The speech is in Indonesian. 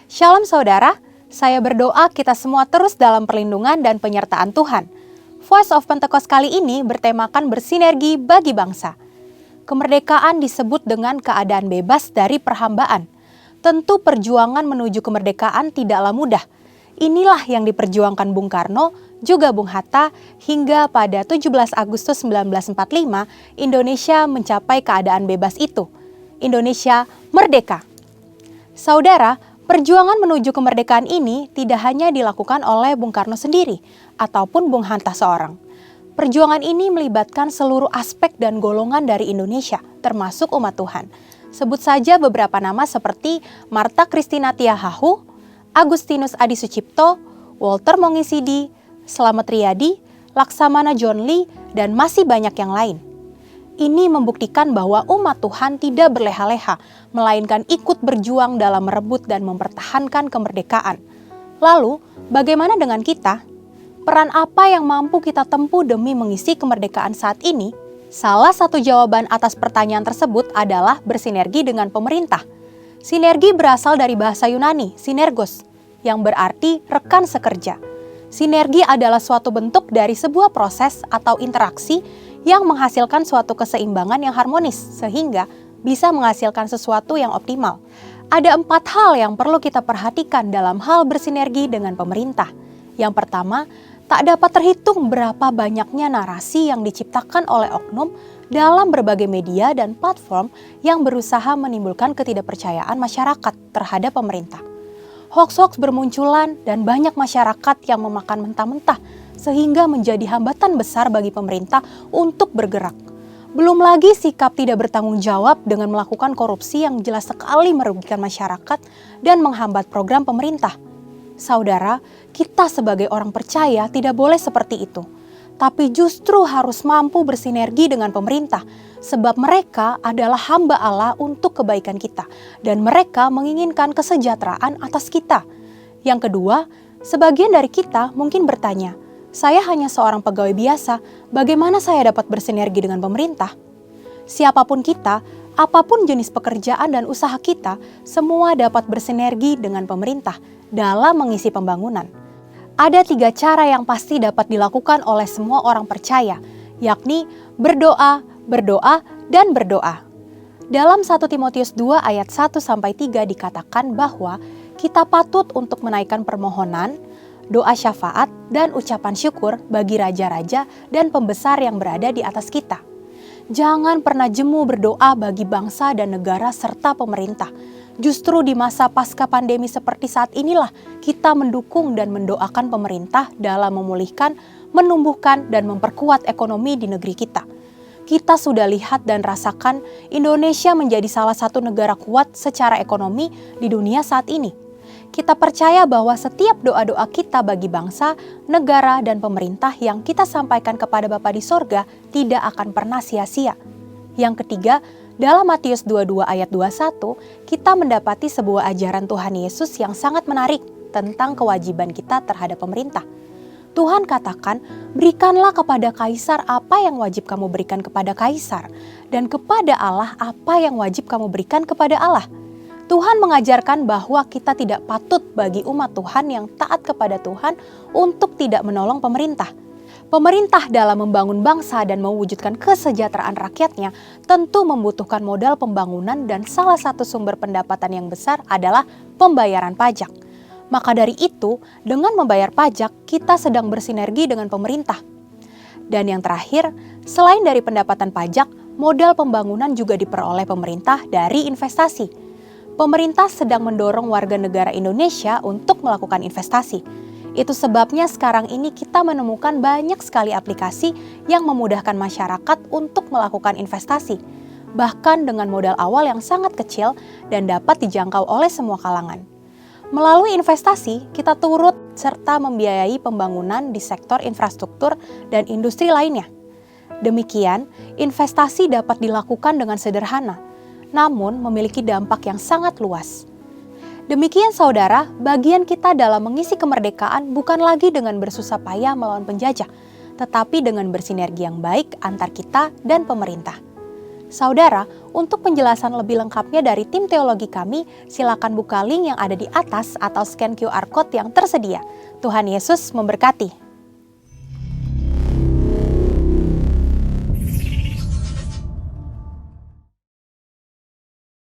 Shalom saudara, saya berdoa kita semua terus dalam perlindungan dan penyertaan Tuhan. Voice of Pentecost kali ini bertemakan bersinergi bagi bangsa. Kemerdekaan disebut dengan keadaan bebas dari perhambaan. Tentu perjuangan menuju kemerdekaan tidaklah mudah. Inilah yang diperjuangkan Bung Karno, juga Bung Hatta, hingga pada 17 Agustus 1945 Indonesia mencapai keadaan bebas itu. Indonesia merdeka. Saudara, perjuangan menuju kemerdekaan ini tidak hanya dilakukan oleh Bung Karno sendiri ataupun Bung Hatta seorang. Perjuangan ini melibatkan seluruh aspek dan golongan dari Indonesia, termasuk umat Tuhan. Sebut saja beberapa nama seperti Martha Christina Tiahahu, Agustinus Adi Sucipto, Walter Mongisidi, Slamet Riyadi, Laksamana John Lee, dan masih banyak yang lain. Ini membuktikan bahwa umat Tuhan tidak berleha-leha, melainkan ikut berjuang dalam merebut dan mempertahankan kemerdekaan. Lalu, bagaimana dengan kita? Peran apa yang mampu kita tempuh demi mengisi kemerdekaan saat ini? Salah satu jawaban atas pertanyaan tersebut adalah bersinergi dengan pemerintah. Sinergi berasal dari bahasa Yunani, sinergos, yang berarti rekan sekerja. Sinergi adalah suatu bentuk dari sebuah proses atau interaksi yang menghasilkan suatu keseimbangan yang harmonis, sehingga bisa menghasilkan sesuatu yang optimal. Ada 4 hal yang perlu kita perhatikan dalam hal bersinergi dengan pemerintah. Yang pertama, tak dapat terhitung berapa banyaknya narasi yang diciptakan oleh oknum dalam berbagai media dan platform yang berusaha menimbulkan ketidakpercayaan masyarakat terhadap pemerintah. Hoaks-hoaks bermunculan dan banyak masyarakat yang memakan mentah-mentah sehingga menjadi hambatan besar bagi pemerintah untuk bergerak. Belum lagi sikap tidak bertanggung jawab dengan melakukan korupsi yang jelas sekali merugikan masyarakat dan menghambat program pemerintah. Saudara, kita sebagai orang percaya tidak boleh seperti itu, tapi justru harus mampu bersinergi dengan pemerintah, sebab mereka adalah hamba Allah untuk kebaikan kita, dan mereka menginginkan kesejahteraan atas kita. Yang kedua, sebagian dari kita mungkin bertanya, saya hanya seorang pegawai biasa, bagaimana saya dapat bersinergi dengan pemerintah? Siapapun kita, apapun jenis pekerjaan dan usaha kita, semua dapat bersinergi dengan pemerintah dalam mengisi pembangunan. Ada 3 cara yang pasti dapat dilakukan oleh semua orang percaya, yakni berdoa, berdoa, dan berdoa. Dalam 1 Timotius 2 ayat 1-3 dikatakan bahwa kita patut untuk menaikkan permohonan, doa syafaat, dan ucapan syukur bagi raja-raja dan pembesar yang berada di atas kita. Jangan pernah jemu berdoa bagi bangsa dan negara serta pemerintah. Justru di masa pasca pandemi seperti saat inilah kita mendukung dan mendoakan pemerintah dalam memulihkan, menumbuhkan, dan memperkuat ekonomi di negeri kita. Kita sudah lihat dan rasakan Indonesia menjadi salah satu negara kuat secara ekonomi di dunia saat ini. Kita percaya bahwa setiap doa-doa kita bagi bangsa, negara, dan pemerintah yang kita sampaikan kepada Bapa di sorga tidak akan pernah sia-sia. Yang ketiga, dalam Matius 22 ayat 21, kita mendapati sebuah ajaran Tuhan Yesus yang sangat menarik tentang kewajiban kita terhadap pemerintah. Tuhan katakan, berikanlah kepada kaisar apa yang wajib kamu berikan kepada kaisar, dan kepada Allah apa yang wajib kamu berikan kepada Allah. Tuhan mengajarkan bahwa kita tidak patut bagi umat Tuhan yang taat kepada Tuhan untuk tidak menolong pemerintah. Pemerintah dalam membangun bangsa dan mewujudkan kesejahteraan rakyatnya tentu membutuhkan modal pembangunan dan salah satu sumber pendapatan yang besar adalah pembayaran pajak. Maka dari itu, dengan membayar pajak, kita sedang bersinergi dengan pemerintah. Dan yang terakhir, selain dari pendapatan pajak, modal pembangunan juga diperoleh pemerintah dari investasi. Pemerintah sedang mendorong warga negara Indonesia untuk melakukan investasi. Itu sebabnya sekarang ini kita menemukan banyak sekali aplikasi yang memudahkan masyarakat untuk melakukan investasi, bahkan dengan modal awal yang sangat kecil dan dapat dijangkau oleh semua kalangan. Melalui investasi, kita turut serta membiayai pembangunan di sektor infrastruktur dan industri lainnya. Demikian, investasi dapat dilakukan dengan sederhana, namun memiliki dampak yang sangat luas. Demikian saudara, bagian kita dalam mengisi kemerdekaan bukan lagi dengan bersusah payah melawan penjajah, tetapi dengan bersinergi yang baik antar kita dan pemerintah. Saudara, untuk penjelasan lebih lengkapnya dari tim teologi kami, silakan buka link yang ada di atas atau scan QR Code yang tersedia. Tuhan Yesus memberkati.